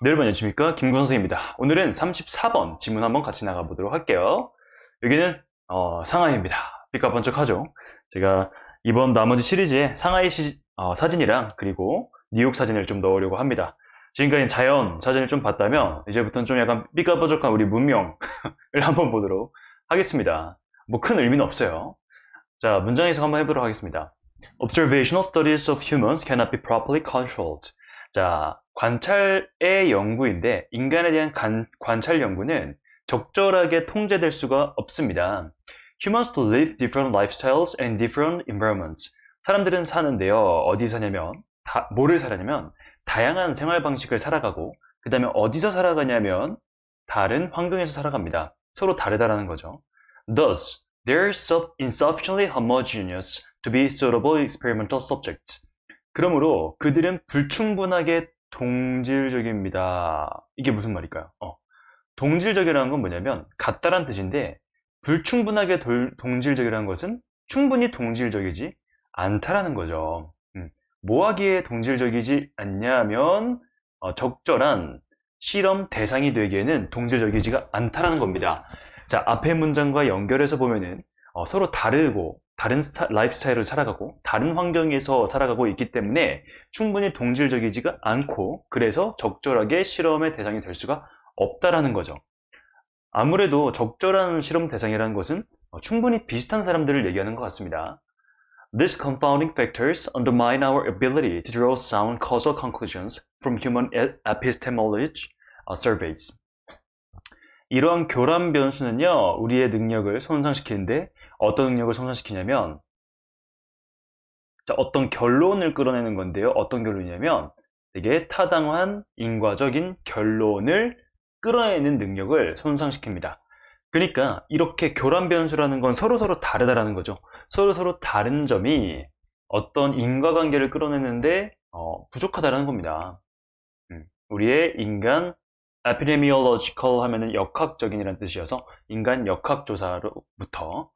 네, 여러분 안녕하십니까? 김건 선생입니다. 오늘은 34번 지문 한번 같이 나가보도록 할게요. 여기는 상하이입니다. 삐까번쩍하죠? 제가 이번 나머지 시리즈에 상하이 사진이랑 그리고 뉴욕 사진을 좀 넣으려고 합니다. 지금까지 자연 사진을 좀 봤다면 이제부터는 좀 약간 삐까번쩍한 우리 문명을 한번 보도록 하겠습니다. 뭐 큰 의미는 없어요. 자, 문장 해석 한번 해보도록 하겠습니다. Observational studies of humans cannot be properly controlled. 자, 관찰의 연구인데 인간에 대한 관찰 연구는 적절하게 통제될 수가 없습니다. Humans live different lifestyles and different environments. 사람들은 사는데요. 어디 사냐면 뭐를 살아냐면 다양한 생활 방식을 살아가고 그 다음에 어디서 살아가냐면 다른 환경에서 살아갑니다. 서로 다르다라는 거죠. Thus, they're insufficiently homogeneous to be suitable experimental subjects. 그러므로 그들은 불충분하게 동질적입니다. 이게 무슨 말일까요? 동질적이라는 건 뭐냐면 같다란 뜻인데 불충분하게 동질적이라는 것은 충분히 동질적이지 않다라는 거죠. 뭐 하기에 동질적이지 않냐면 적절한 실험 대상이 되기에는 동질적이지가 않다라는 겁니다. 자, 앞의 문장과 연결해서 보면은 서로 다르고 다른 라이프 스타일을 살아가고 다른 환경에서 살아가고 있기 때문에 충분히 동질적이지가 않고 그래서 적절하게 실험의 대상이 될 수가 없다라는 거죠. 아무래도 적절한 실험 대상이라는 것은 충분히 비슷한 사람들을 얘기하는 것 같습니다. These confounding factors undermine our ability to draw sound causal conclusions from human epistemology surveys. 이러한 교란 변수는요, 우리의 능력을 손상시키는데 어떤 능력을 손상시키냐면 자, 어떤 결론을 끌어내는 건데요. 어떤 결론이냐면 되게 타당한 인과적인 결론을 끌어내는 능력을 손상시킵니다. 그러니까 이렇게 교란 변수라는 건 서로서로 다르다라는 거죠. 서로서로 다른 점이 어떤 인과관계를 끌어내는데 부족하다라는 겁니다. 우리의 인간 epidemiological 하면은 역학적인이라는 뜻이어서 인간 역학조사로부터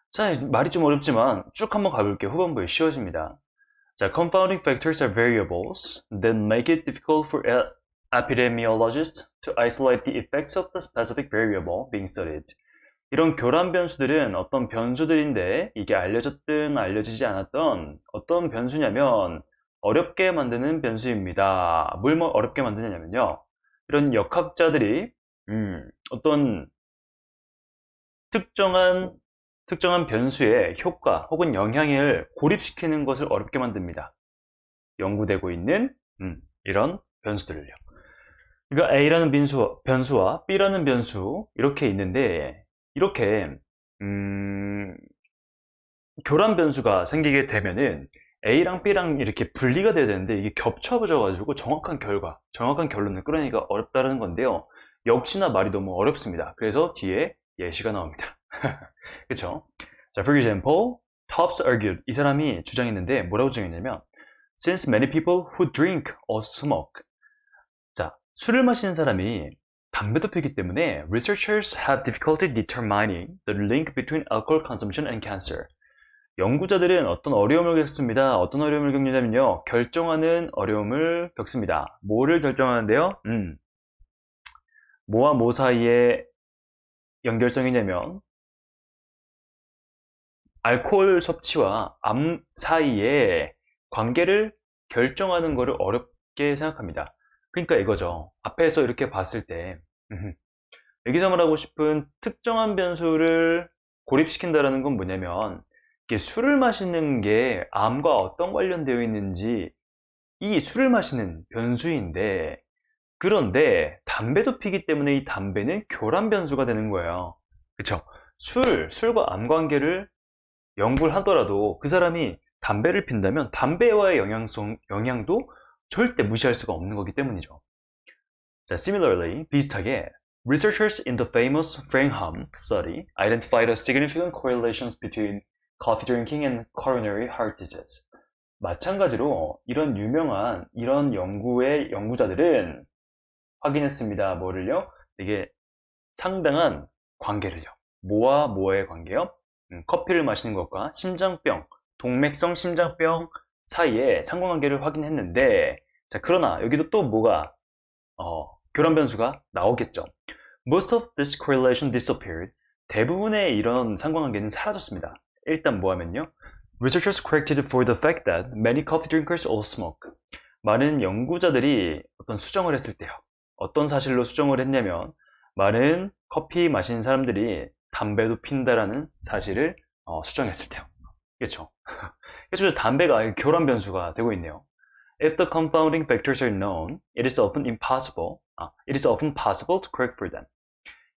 자, 말이 좀 어렵지만 쭉 한번 가볼게요. 후반부에 쉬워집니다. 자, confounding factors are variables that make it difficult for epidemiologists to isolate the effects of the specific variable being studied. 이런 교란 변수들은 어떤 변수들인데 이게 알려졌든 알려지지 않았던 어떤 변수냐면 어렵게 만드는 변수입니다. 뭘 어렵게 만드냐면요. 이런 역학자들이 어떤 특정한 변수의 효과 혹은 영향을 고립시키는 것을 어렵게 만듭니다. 연구되고 있는 이런 변수들을요. 그러니까 A라는 변수와 B라는 변수 이렇게 있는데 이렇게 교란 변수가 생기게 되면은 A랑 B랑 이렇게 분리가 돼야 되는데 이게 겹쳐져 가지고 정확한 결론을 끌어내기가 어렵다는 건데요. 역시나 말이 너무 어렵습니다. 그래서 뒤에 예시가 나옵니다. 그쵸? 자, for example, Tops argued. 이 사람이 주장했는데 뭐라고 주장했냐면 Since many people who drink also smoke. 자, 술을 마시는 사람이 담배도 피기 때문에 researchers have difficulty determining the link between alcohol consumption and cancer. 연구자들은 어떤 어려움을 겪습니다. 어떤 어려움을 겪냐면요. 결정하는 어려움을 겪습니다. 뭐를 결정하는데요? 뭐와 뭐 사이의 연결성이냐면 알코올 섭취와 암 사이의 관계를 결정하는 것을 어렵게 생각합니다. 그러니까 이거죠. 앞에서 이렇게 봤을 때 여기서 말하고 싶은 특정한 변수를 고립시킨다는 건 뭐냐면 이게 술을 마시는 게 암과 어떤 관련되어 있는지 이 술을 마시는 변수인데 그런데 담배도 피기 때문에 이 담배는 교란 변수가 되는 거예요. 그쵸? 술과 암 관계를 연구를 하더라도 그 사람이 담배를 핀다면 담배와의 영향도 절대 무시할 수가 없는 거기 때문이죠. 자, similarly, 비슷하게 researchers in the famous Framingham study identified a significant correlations between coffee drinking and coronary heart disease. 마찬가지로 이런 유명한 이런 연구의 연구자들은 확인했습니다. 뭐를요? 이게 상당한 관계를요. 뭐와 뭐의 관계요? 커피를 마시는 것과 심장병, 동맥성 심장병 사이에 상관관계를 확인했는데 자, 그러나 여기도 또 뭐가 교란 변수가 나오겠죠. Most of this correlation disappeared. 대부분의 이런 상관관계는 사라졌습니다. 일단 뭐 하면요. Researchers corrected for the fact that many coffee drinkers all smoke. 많은 연구자들이 어떤 수정을 했을 때요. 어떤 사실로 수정을 했냐면 많은 커피 마시는 사람들이 담배도 핀다라는 사실을 수정했을 때요. 그렇죠? 그래서 담배가 교란 변수가 되고 있네요. If the confounding factors are known, it is often possible to correct for them.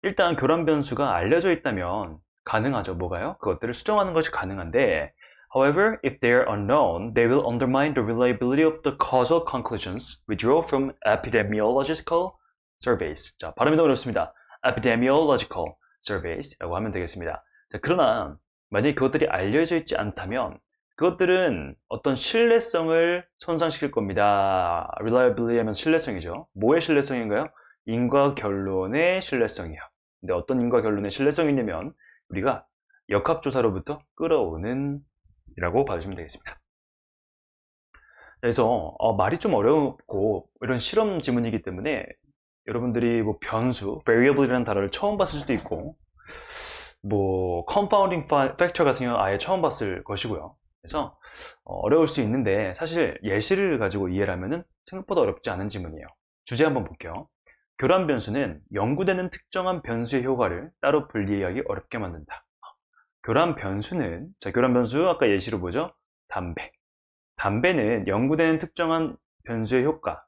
일단 교란 변수가 알려져 있다면 가능하죠. 뭐가요? 그것들을 수정하는 것이 가능한데 However, if they are unknown, they will undermine the reliability of the causal conclusions we draw from epidemiological surveys. 자, 발음이 너무 어렵습니다. epidemiological surveys라고 하면 되겠습니다. 자, 그러나 만약에 그것들이 알려져 있지 않다면 그것들은 어떤 신뢰성을 손상시킬 겁니다. reliability 하면 신뢰성이죠. 뭐의 신뢰성인가요? 인과 결론의 신뢰성이에요. 근데 어떤 인과 결론의 신뢰성이냐면 우리가 역학조사로부터 끌어오는 이라고 봐주시면 되겠습니다. 그래서 말이 좀 어렵고 이런 실험 지문이기 때문에 여러분들이 뭐 변수, variable이라는 단어를 처음 봤을 수도 있고 뭐 confounding factor 같은 경우는 아예 처음 봤을 것이고요. 그래서 어려울 수 있는데 사실 예시를 가지고 이해를 하면은 생각보다 어렵지 않은 지문이에요. 주제 한번 볼게요. 교란 변수는 연구되는 특정한 변수의 효과를 따로 분리하기 어렵게 만든다. 교란 변수는, 자, 교란 변수 아까 예시로 보죠? 담배. 담배는 연구되는 특정한 변수의 효과,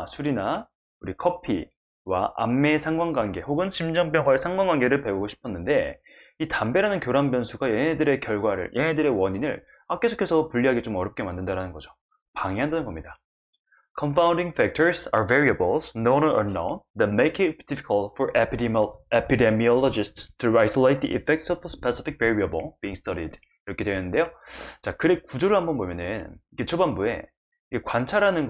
술이나 우리 커피와 암의 상관관계 혹은 심장병과의 상관관계를 배우고 싶었는데 이 담배라는 교란 변수가 얘네들의 결과를, 얘네들의 원인을 계속해서 분리하기 좀 어렵게 만든다는 거죠. 방해한다는 겁니다. Confounding factors are variables, known or unknown, that make it difficult for epidemiologists to isolate the effects of the specific variable being studied. 이렇게 되어 있는데요. 자, 글의 구조를 한번 보면은, 이게 초반부에, 관찰하는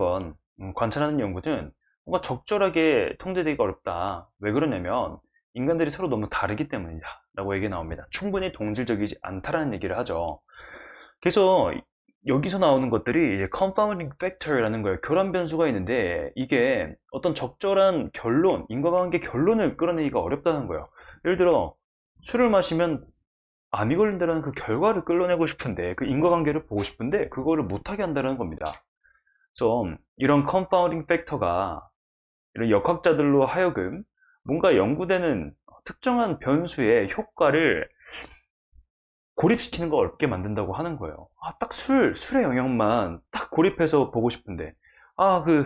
연구는 뭔가 적절하게 통제되기가 어렵다. 왜 그러냐면, 인간들이 서로 너무 다르기 때문이다. 라고 얘기 나옵니다. 충분히 동질적이지 않다라는 얘기를 하죠. 그래서, 여기서 나오는 것들이 이제 confounding factor라는 거예요. 교란 변수가 있는데 이게 어떤 적절한 결론, 인과관계 결론을 끌어내기가 어렵다는 거예요. 예를 들어 술을 마시면 암이 걸린다는 그 결과를 끌어내고 싶은데 그 인과관계를 보고 싶은데 그거를 못하게 한다는 겁니다. 좀 이런 confounding factor가 이런 역학자들로 하여금 뭔가 연구되는 특정한 변수의 효과를 고립시키는 거 어렵게 만든다고 하는 거예요. 딱 술의 영향만 딱 고립해서 보고 싶은데, 그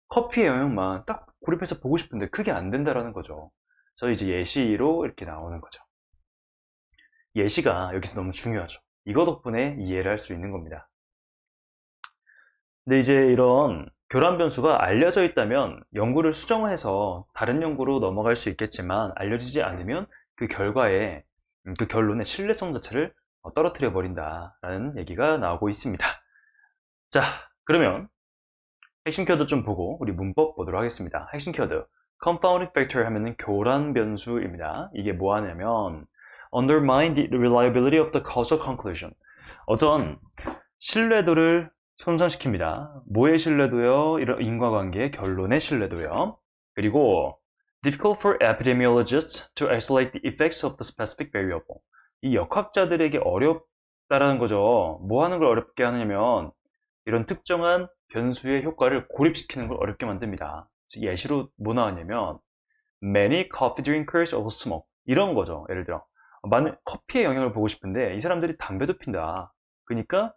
커피의 영향만 딱 고립해서 보고 싶은데, 그게 안 된다라는 거죠. 그래서 이제 예시로 이렇게 나오는 거죠. 예시가 여기서 너무 중요하죠. 이거 덕분에 이해를 할 수 있는 겁니다. 근데 이제 이런 교란 변수가 알려져 있다면 연구를 수정해서 다른 연구로 넘어갈 수 있겠지만 알려지지 않으면 그 결과에 그 결론의 신뢰성 자체를 떨어뜨려 버린다라는 얘기가 나오고 있습니다. 자, 그러면 핵심 키워드 좀 보고 우리 문법 보도록 하겠습니다. 핵심 키워드 confounding factor 하면은 교란 변수입니다. 이게 뭐 하냐면 undermine the reliability of the causal conclusion. 어떤 신뢰도를 손상시킵니다. 뭐의 신뢰도요? 이런 인과관계의 결론의 신뢰도요. 그리고 difficult for epidemiologists to isolate the effects of the specific variable. 이 역학자들에게 어렵다라는 거죠. 뭐 하는 걸 어렵게 하냐면 이런 특정한 변수의 효과를 고립시키는 걸 어렵게 만듭니다. 예시로 뭐 나왔냐면 many coffee drinkers all smoke. 이런 거죠. 예를 들어 많은 커피의 영향을 보고 싶은데 이 사람들이 담배도 핀다. 그러니까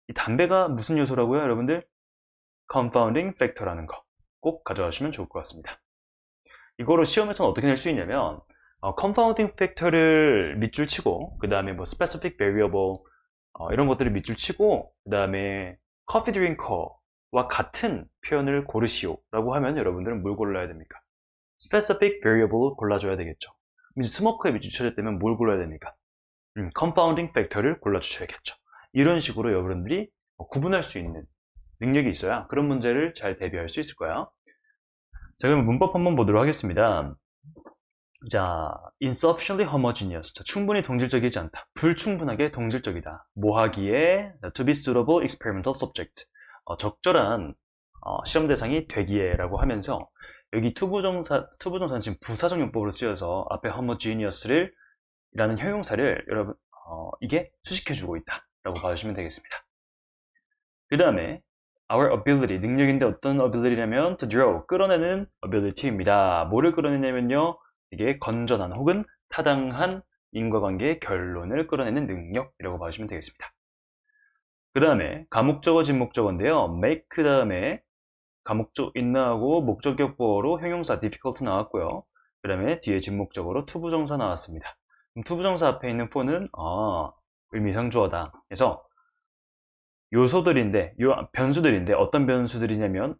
이 담배가 무슨 요소라고요, 여러분들? confounding factor라는 거 꼭 가져가시면 좋을 것 같습니다. 이거로 시험에서는 어떻게 낼 수 있냐면 confounding factor를 밑줄 치고 그 다음에 뭐 specific variable 이런 것들을 밑줄 치고 그 다음에 coffee drinker와 같은 표현을 고르시오 라고 하면 여러분들은 뭘 골라야 됩니까? specific variable을 골라줘야 되겠죠. 이제 스모커에 밑줄 쳐졌다면 뭘 골라야 됩니까? confounding factor를 골라주셔야겠죠. 이런 식으로 여러분들이 구분할 수 있는 능력이 있어야 그런 문제를 잘 대비할 수 있을 거예요. 자, 그럼 문법 한번 보도록 하겠습니다. 자, insufficiently homogeneous. 자, 충분히 동질적이지 않다. 불충분하게 동질적이다. 뭐 하기에? to be suitable experimental subject. 적절한 실험 대상이 되기에 라고 하면서 여기 투부정사는 지금 부사적 용법으로 쓰여서 앞에 homogeneous를 라는 형용사를 여러분 이게 수식해주고 있다 라고 봐주시면 되겠습니다. 그 다음에 our ability, 능력인데 어떤 ability냐면 to draw, 끌어내는 ability입니다. 뭐를 끌어내냐면요, 이게 건전한 혹은 타당한 인과관계의 결론을 끌어내는 능력이라고 봐주시면 되겠습니다. 그 다음에 가목적어, 진목적어인데요. make 다음에 가목적 인나하고 목적격보어로 형용사 difficult 나왔고요. 그 다음에 뒤에 진목적어로 투부정사 나왔습니다. 그럼 투부정사 앞에 있는 for는 의미상주어다. 그래서 요소들인데, 변수들인데 어떤 변수들이냐면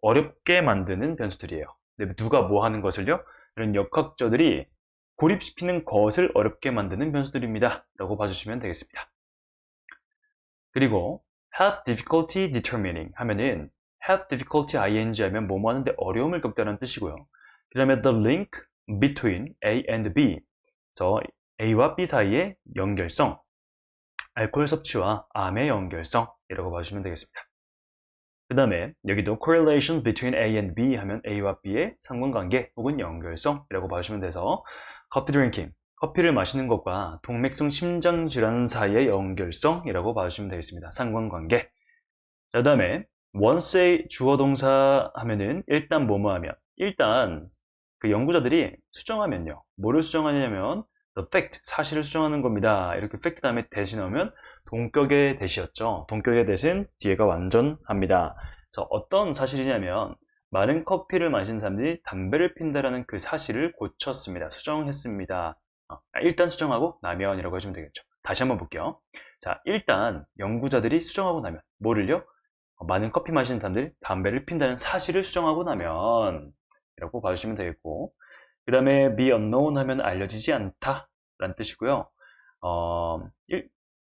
어렵게 만드는 변수들이에요. 근데 누가 뭐 하는 것을요? 이런 역학조들이 고립시키는 것을 어렵게 만드는 변수들입니다. 라고 봐주시면 되겠습니다. 그리고 have difficulty determining 하면은 have difficulty ing 하면 뭐뭐 하는데 어려움을 겪다는 뜻이고요. 그 다음에 the link between A and B, 저 A와 B 사이의 연결성, 알코올 섭취와 암의 연결성이라고 봐주시면 되겠습니다. 그 다음에 여기도 correlation between A and B 하면 A와 B의 상관관계 혹은 연결성이라고 봐주시면 돼서 커피 드링킹, 커피를 마시는 것과 동맥성 심장질환 사이의 연결성이라고 봐주시면 되겠습니다. 상관관계. 자, 그 다음에 once의 주어동사 하면은 일단 뭐뭐 하면, 일단 그 연구자들이 수정하면요, 뭐를 수정하냐면 the fact, 사실을 수정하는 겁니다. 이렇게 fact 다음에 대시 나오면 동격의 대시였죠. 동격의 대신 뒤에가 완전합니다. 그래서 어떤 사실이냐면 많은 커피를 마시는 사람들이 담배를 핀다라는 그 사실을 고쳤습니다. 수정했습니다. 일단 수정하고 나면이라고 해주면 되겠죠. 다시 한번 볼게요. 자, 일단 연구자들이 수정하고 나면 뭐를요? 많은 커피 마시는 사람들이 담배를 핀다는 사실을 수정하고 나면 이라고 봐주시면 되겠고, 그 다음에 be unknown 하면 알려지지 않다 라는 뜻이고요.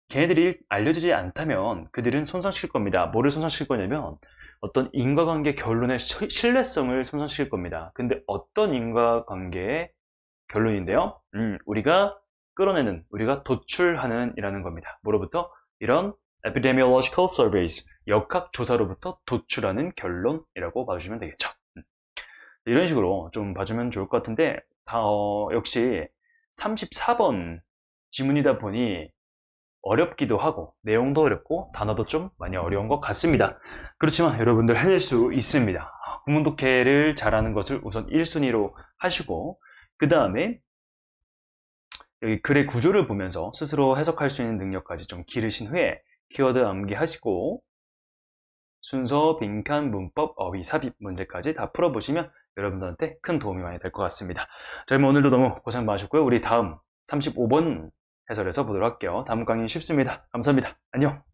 걔네들이 알려지지 않다면 그들은 손상시킬 겁니다. 뭐를 손상시킬 거냐면 어떤 인과관계 결론의 신뢰성을 손상시킬 겁니다. 근데 어떤 인과관계의 결론인데요, 우리가 끌어내는, 우리가 도출하는 이라는 겁니다. 뭐로부터? 이런 epidemiological surveys, 역학조사로부터 도출하는 결론이라고 봐주시면 되겠죠. 이런 식으로 좀 봐주면 좋을 것 같은데, 역시 34번 지문이다 보니 어렵기도 하고 내용도 어렵고 단어도 좀 많이 어려운 것 같습니다. 그렇지만 여러분들 해낼 수 있습니다. 구문 독해를 잘하는 것을 우선 1순위로 하시고, 그 다음에 여기 글의 구조를 보면서 스스로 해석할 수 있는 능력까지 좀 기르신 후에 키워드 암기하시고 순서, 빈칸, 문법, 어휘, 삽입 문제까지 다 풀어보시면 여러분들한테 큰 도움이 많이 될 것 같습니다. 자, 그럼 오늘도 너무 고생 많으셨고요. 우리 다음 35번 해설에서 보도록 할게요. 다음 강의 쉽습니다. 감사합니다. 안녕.